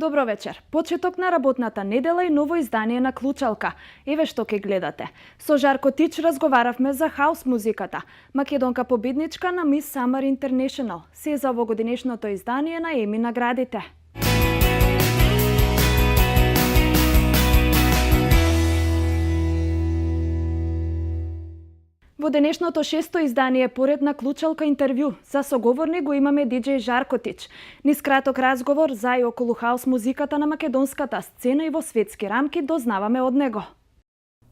Добро вечер. Почеток на работната недела и ново издание на Клучалка. Еве што ќе гледате. Со Жарко Тич разговаравме за хаус музиката, македонка победничка на Miss Summer International, се за овогодинешното издание на Еми наградите. Во денешното шесто издание поред на Клучалка интервју, за соговорник го имаме диџеј Жарко Тич. Низ краток разговор за и околу хаус музиката на македонската сцена и во светски рамки дознаваме од него.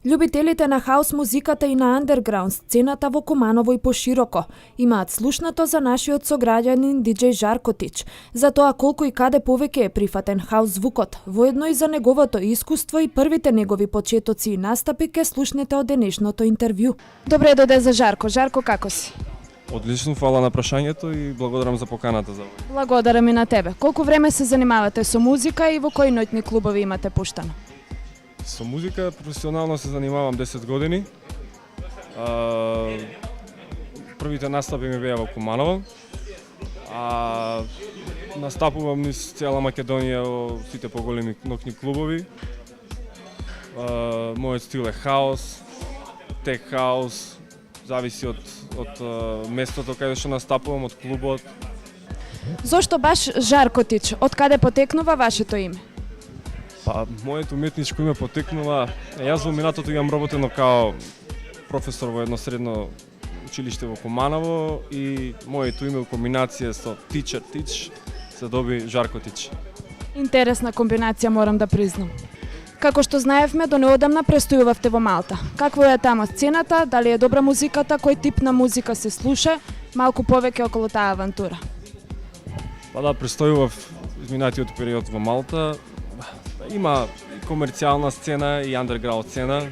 Љубителите на хаус музиката и на андерграунд сцената во Куманово и пошироко имаат слушнато за нашиот сограѓанин диџеј Жарко Тич, за тоа колку и каде повеќе е прифатен хаус звукот, воедно и за неговото искуство и првите негови почетоци и настапи ке слушнете од денешното интервју. Добре дојде за Жарко. Жарко, како си? Одлично, фала на прашањето и благодарам за поканата за овој. Благодарам и на тебе. Колку време се занимавате со музика и во кои ноќни клубови имате пуштано? Со музика професионално се занимавам 10 години. Првите настапи ми беа во Куманово. Настапувам низ цела Македонија во сите поголеми ноќни клубови. Мојот стил е хаус, тек хаус, зависи од местото каде што настапувам, од клубот. Зошто баш Жарко Тич? Од каде потекнува вашето име? Па, моето уметничко име потекнува. Јас во минатото имам работено као професор во едно средно училиште во Куманово и моето име во комбинација со Teacher Тич се доби Жарко Тич. Интересна комбинација, морам да признам. Како што знаевме, до неодамна престојувавте во Малта. Какво е тама сцената, дали е добра музиката, кој тип на музика се слуша, малку повеќе околу таа авантура? Па да, престојував изминатиот период во Малта. Има и комерцијална сцена и андерграунд сцена.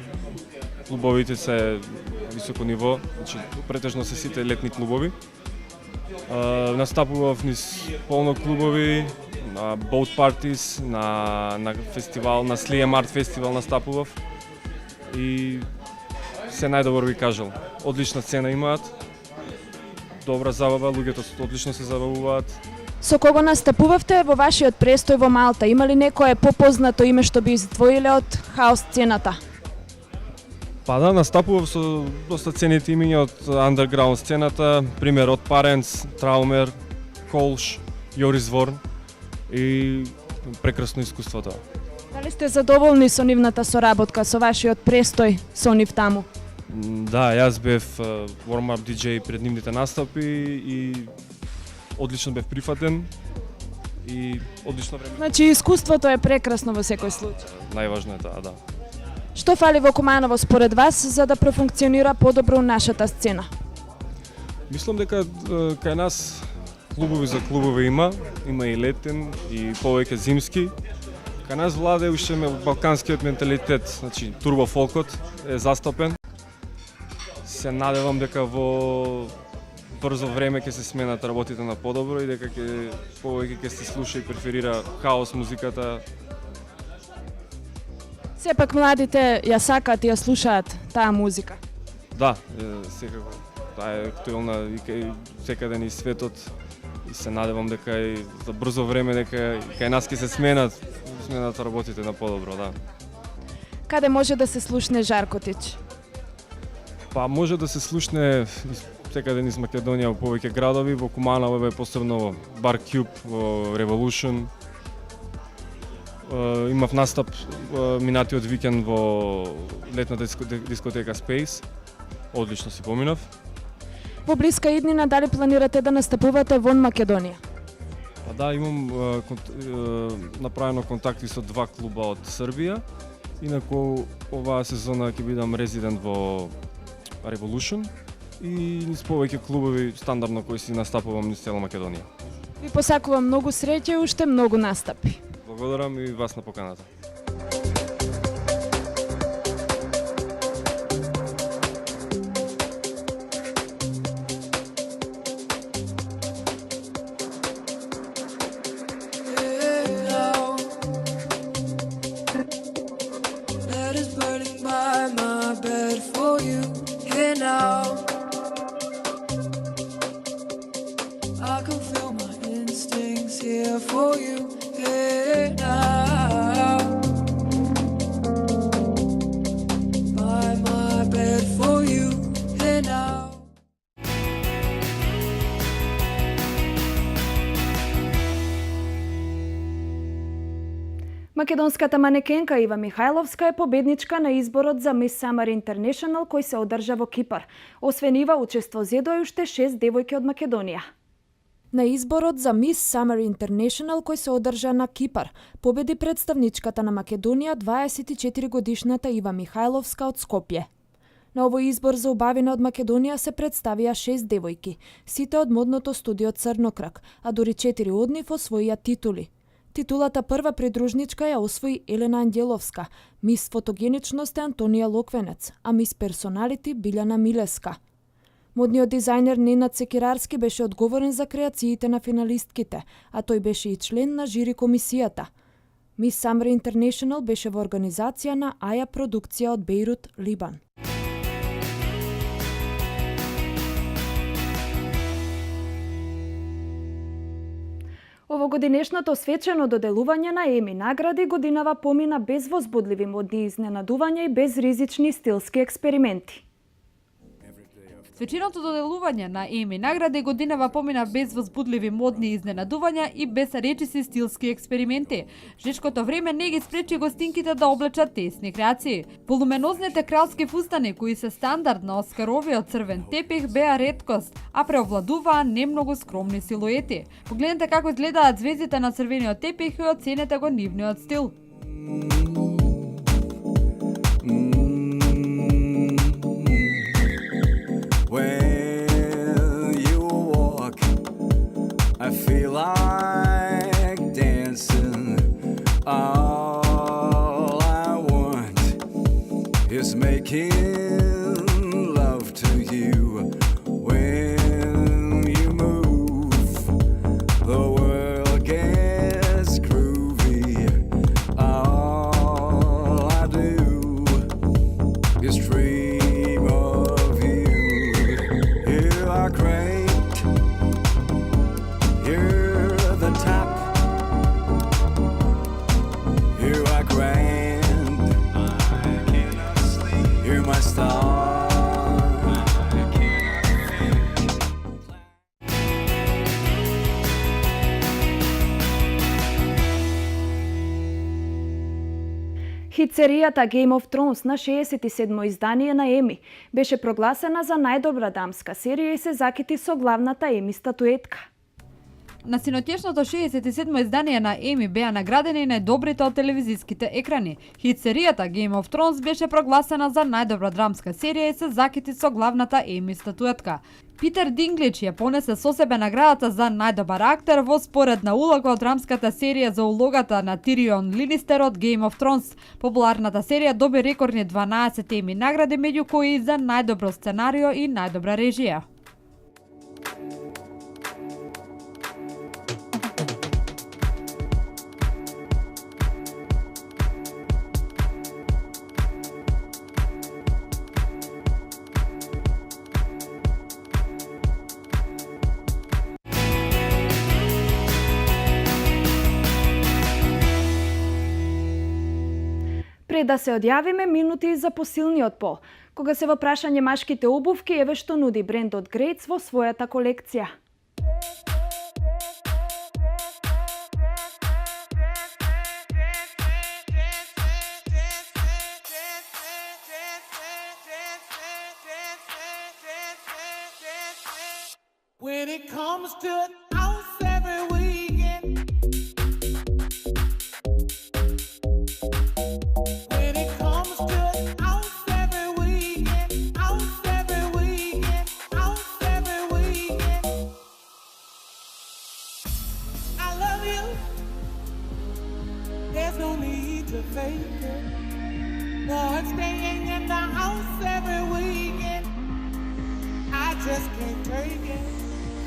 Клубовите се високо ниво, значи претежно се сите летни клубови. Настапував низ полно клубови, на boat parties, на фестивал, на Sliam Art фестивал настапував. И се најдобро би кажал. Одлична сцена имаат. Добра забава, луѓето одлично се забавуваат. Со кого настапувавте во вашиот престој во Малта? Има ли некое попознато име што би издвоиле од хаус сцената? Па да, настапував со доста ценети имиња од андерграунд сцената, пример од Parents, Траумер, Колш, Јорис Ворн и прекрасно искуство тоа. Дали сте задоволни со нивната соработка, со вашиот престој со нив таму? Да, јас бев warm-up DJ пред нивните настапи и одлично бев прифатен и одлично време. Значи искуството е прекрасно во секој случај. Најважно е тоа, да. Што фали во Куманово според вас за да профункционира подобро нашата сцена? Мислам дека кај нас клубови за клубови има и летен и повеќе зимски. Кај нас владе уште балканскиот менталитет, значи турбо фолкот е застапен. Се надевам дека во брзо време ќе се сменат работите на подобро и дека повеќе ќе се слуша и преферира хаус музиката. Сепак младите ја сакаат и ја слушаат таа музика. Да, секако. Таа е актуелна и секаде низ светот и се надевам дека и за брзо време дека кај нас ќе се сменат работите на подобро, да. Каде може да се слушне Жарко Тич? Па може да се слушне секаде низ Македонија во повеќе градови, во Куманово е посебно Бар Кјуб, во Revolution. Имав настап минатиот викенд во летната дискотека Space. Одлично си поминав. Во блиска иднина дали планирате да настапувате вон Македонија? Па да, имам направено контакти со 2 клуба од Србија. Инаку оваа сезона ќе бидам резидент во Revolution и низ повеќе клубови стандардно кои си настапувам низ цела Македонија. Ви посакувам многу среќа и уште многу настапи. Благодарам и вас на поканата. I can feel my instincts here for you. Hey, now. Македонската манекенка Ива Михајловска е победничка на изборот за Miss Summer International кој се одржа во Кипар. Освен Ива, учество зедоа уште 6 девојки од Македонија. На изборот за Miss Summer International кој се одржа на Кипар, победи представничката на Македонија 24 годишната Ива Михајловска од Скопје. На овој избор за убавина од Македонија се представија 6 девојки, сите од модното студио Црнокрак, а дури 4 од нив освоија титули. Титулата прва придружничка ја освои Елена Ангеловска, мис фотогеничност е Антонија Локвенец, а мис персоналити Билјана Милеска. Модниот дизајнер Ненад Секирарски беше одговорен за креациите на финалистките, а тој беше и член на жири комисијата. Miss Summer International беше во организација на Аја продукција од Бејрут, Либан. Овогодинешното свечено доделување на Еми награди годинава помина без возбудливи модни изненадувања и без ризични стилски експерименти. Свеченото доделување на Еми награди годинава помина без возбудливи модни изненадувања и без речиси стилски експерименти. Жешкото време не ги спречи гостинките да облечат тесни креации. Волуменозните кралски фустани, кои се стандард на Оскаровиот црвен тепих, беа реткост, а преовладуваа немногу скромни силуети. Погледнете како изгледаат звездите на црвениот тепих и оценете го нивниот стил. I feel like dancing. All I want is making love to you. When you move, the world gets groovy. All I do is dream of you. You are great. You're the top. You are grand. I cannot sleep. You're my star. I cannot feel. Хитсеријата Game of Thrones на 67-мо издание на Еми беше прогласена за најдобра дамска серија и се закити со главната Еми статуетка. На синоќешното 67-мо издание на Еми беа наградени најдобрите од телевизиските екрани. Хитсеријата Game of Thrones беше прогласена за најдобра драмска серија и се закити со главната Еми статуетка. Питер Динклич ја понесе со себе наградата за најдобар актер во споредна улога од драмската серија за улогата на Тирион Линистер од Game of Thrones. Популарната серија доби рекордни 12 Еми награди, меѓу кои и за најдобро сценарио и најдобра режија. Пред да се одјавиме, минути за посилниот пол. Кога се во прашање машките обувки, еве што нуди брендот Грејц во својата колекција. When it comes to house every weekend, when it comes to house every weekend, house every weekend, house every weekend, I love you. There's no need to fake it. But staying in the house every weekend, I just can't take it.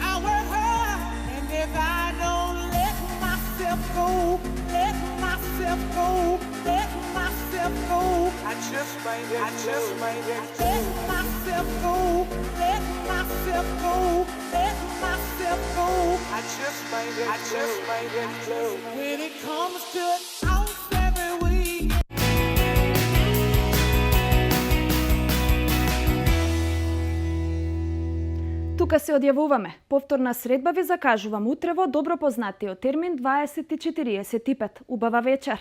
I work hard, and if I don't let myself go, let myself go, let myself go, I just might let myself go, let myself go, let myself go, I just might let go. When it comes to house every week. Тука се одјавуваме. Повторна средба ви закажувам утре во добро познатиот термин 20:45. Убава вечер.